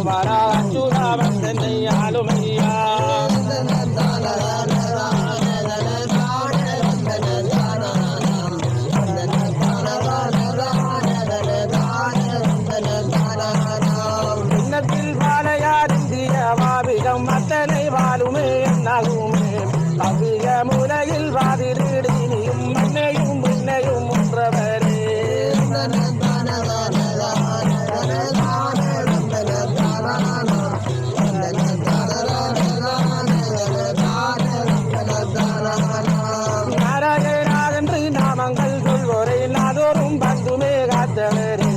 கோபாலா அச்சுதா வந்தனை ஆளுமையா மத்தனை வாழுமே என்னாகுமே கவிய முறையில் வாதிரிடினியும் மண்ணையும் முன்னையும் ஒன்றவரே நாராயணாகன்று நாமங்கள் சொல்வோரை நாதோறும் பந்துமே காத்தவரே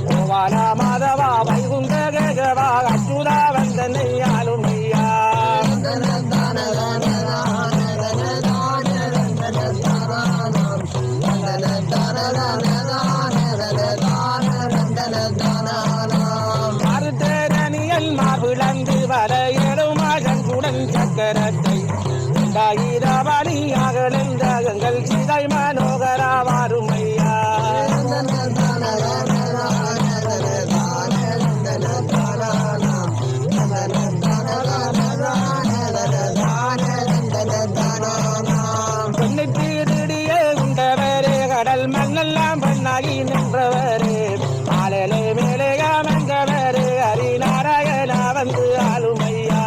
கோவாலா மாதவா வைகுண்ட கேகவா அச்சுதா வந்தனை ஆளுமை மார்பிளந்து வர எழுமாகன் சக்கரத்தை ஈரவாணியாக எங்கள் சிதை மனோகரா வாருமையா பெண்ணிட்டியே உண்டவரே கடல் மண்ணெல்லாம் பெண்ணாகி நின்றவரே ஆளலே மேலேயா மங்கவரே ஹரிநாராயணா வந்து ஆளுமையா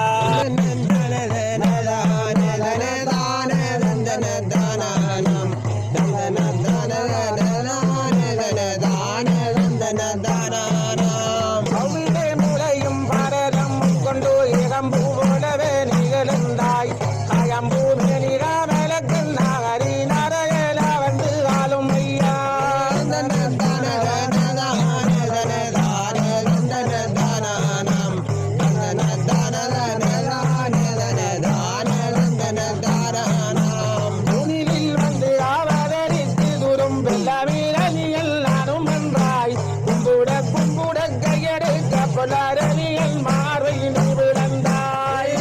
முளையும் பாரதம் கொண்டு இளம்பூ போலவே நிகழ்ந்தாய் அயம்பூ மேனிராமலக்கு ஹரிநாராயணா வந்து ஆளுமையா பொலாரணியல் மார்பை விழுந்தாய்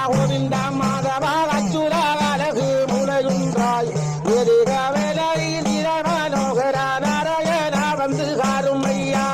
கோவிந்தா மாதவா அச்சுரா அழகு முனையுன்றாய் எதிரவேலையில் இரவனோகரா நாராயணா வந்து காருமையா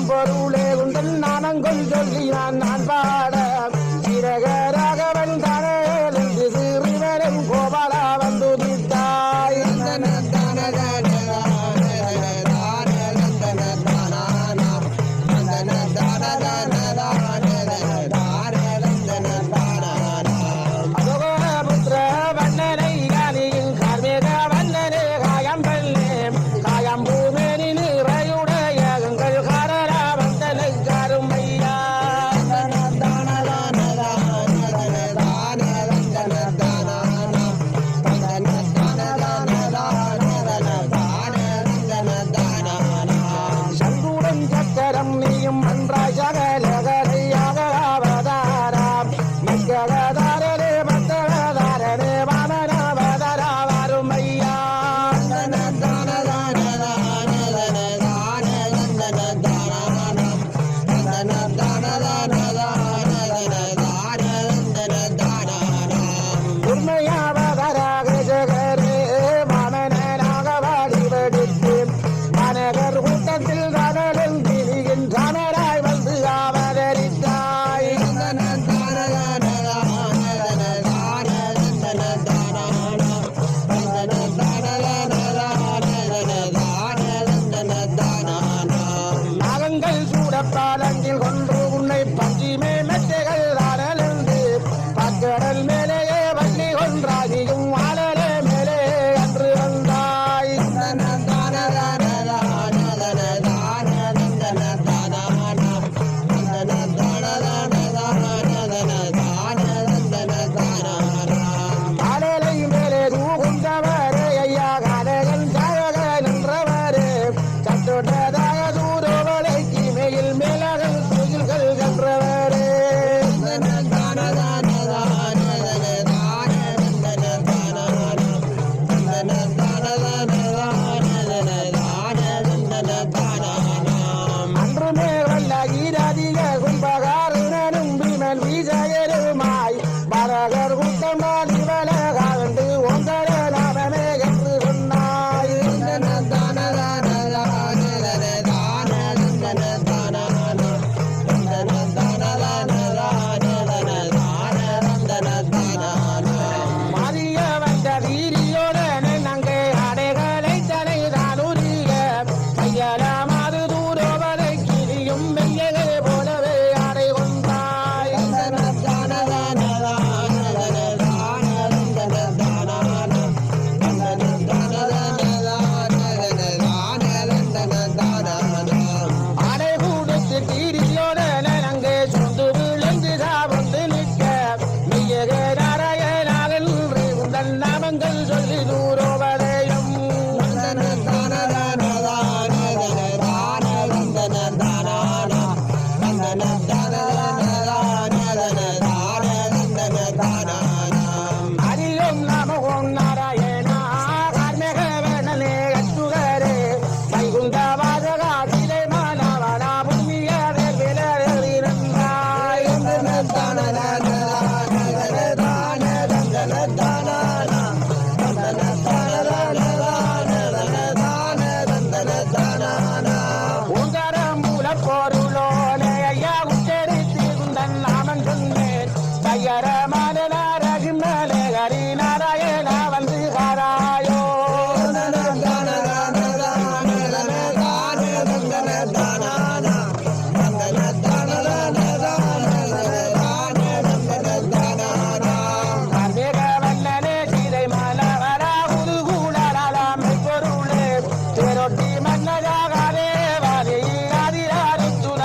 பொருளே உங்கள் நானங்கள் சொல்லி நான் பாட சிறகராகவன் தானே சிறுவனும் கோபாலா வந்து நிற்காய் புத்திர வண்ணனை காணியின் கார்மேக வண்ணனே காயம் பல்லே காயம் பூமேனி நிறையுடைய எங்கள் காரரா வந்தனை காருமையா சங்குடன் சக்கரம் நீயும் அன்றாய் சகலகரையாக அவதாராம் மக்களதாரே மத்தளதாரே வாமனாவதாரா வாருமையா பாலங்கில் கொன்று உன்னை பஞ்சிமே மெத்தைகள் தானலிருந்து பக்கடல் மேலேயே வள்ளி கொன்றாகியும் ஆளலே மேலே அன்று வந்தாய் ஆளலை மேலே தூகுந்தவரே ஐயா காலைகள் ஜாயக நின்றவரே சற்றொட்டதாக தூரோவலை கீமையில் மேலகள் துயில்கள் சென்றவரே அன்றுமே வல்ல ஈராதிக கும்பகாரணனும் பீமன் விஜயருமாய் பரகர் கூட்டமால் இவலகாண்டு ஒன்றர நாமமே என்று சொன்னாய் மாறிய வந்த வீரியோடனே நங்கே அடைகளை தலை தானுரிய கையலாமாது தூரோவரை கிரியும் மெய்யகை போலவே அடை கொண்டாய் அடை கூடுத்து தீரியோடனே நங்கே சொந்து விழுந்து சாவந்து நிற்க மெய்யகை நாராயணாவில் உந்தன் நாமங்கள் சொல்லி தூரோவரையும் அரியும் நமகோம் நாராயணா கார்மேக வேணனே அச்சுகரே வைகுந்த வாசகா சிலை மாணவனா பூமிய விலறினாய் உங்கரம் மூல பொருளோனே ஐயா உச்சரித்து குந்தன் நாமன் சொன்னேன் கையரமான நாரகிமலே ஹரி நாராயணா வந்து காராயோ கார்மேக வண்ணனே சீதை மாலவரா உருகூடலாமை பொருளே தேரொட்டி மன்னஜாகாரே வாரி ஆதிராரி சுத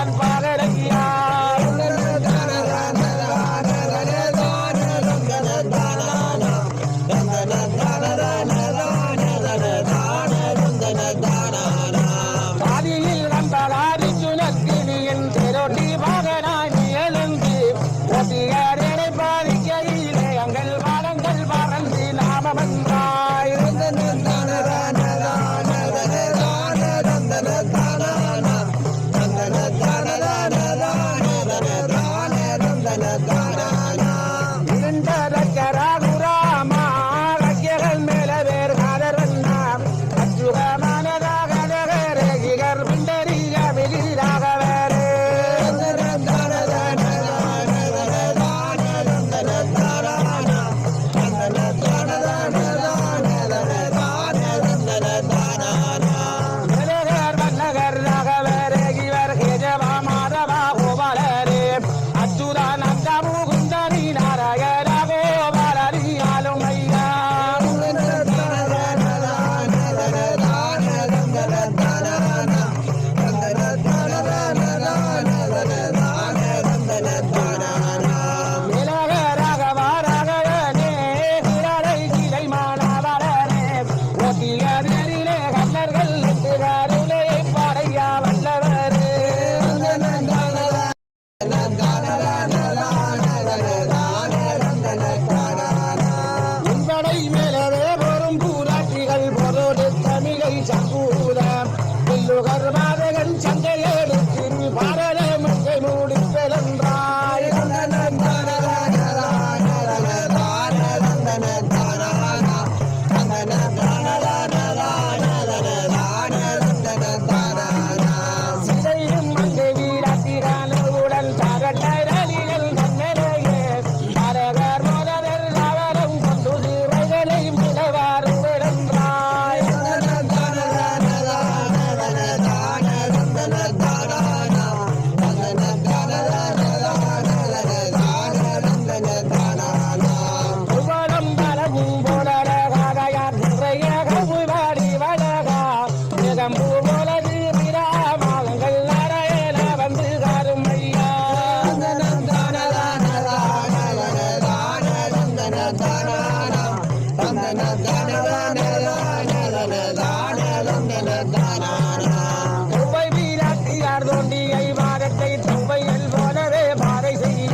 மலையை வாரத்தை துவையல் போலவே பாதை செய்ய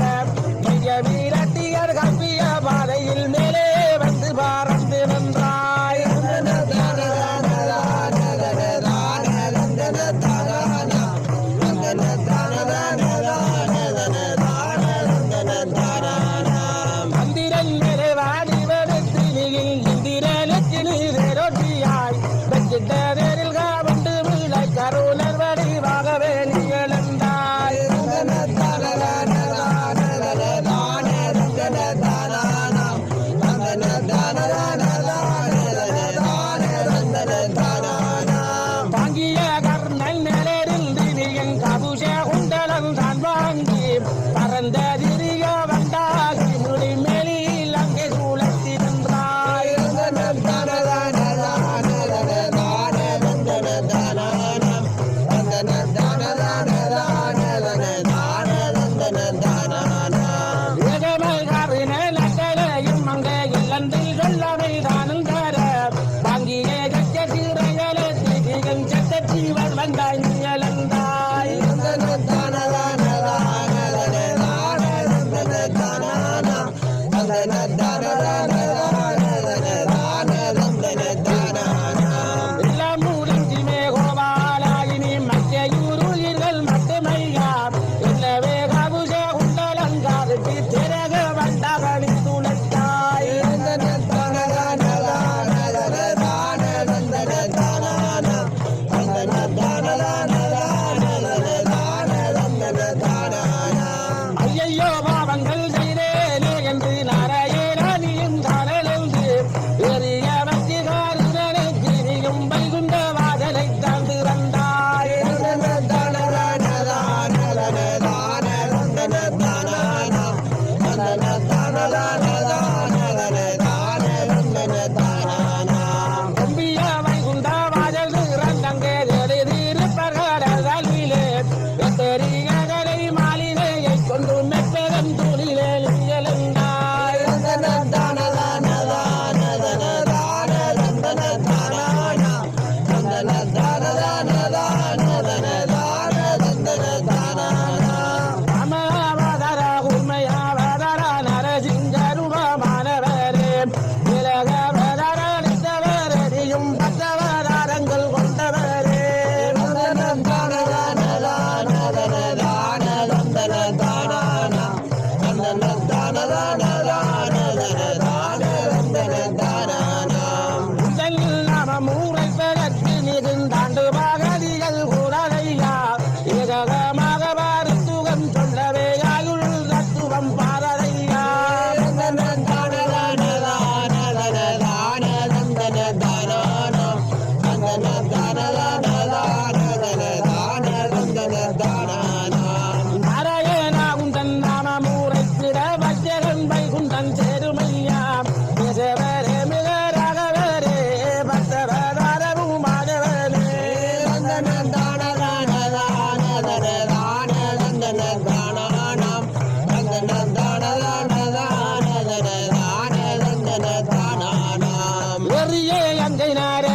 வீரட்டியர் கம்பிய பாதையில் மேலே வந்து பறந்து நின்றாய். மந்திரன் மேலே வாடி வெறுத்து இந்திரனுக்கு நீரோட்டியாய் வெச்சிட்ட நேரில் காவண்டு விளை கருணர் வடிவாகவே நீ எழுந்தாய். வாங்கிய கர்ணன் நிலையிருந்து நீயின் கபுஷ குண்டலம் தான் வாங்கி பறந்த திரிய வந்தாகி முடி மேலில் அங்கே சூழத்தி நின்றாய்.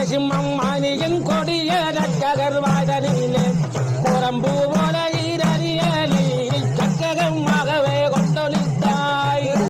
சிம்மம் மானியின் கொடிய ரட்சகர் வாதனிலே புறம்பு போல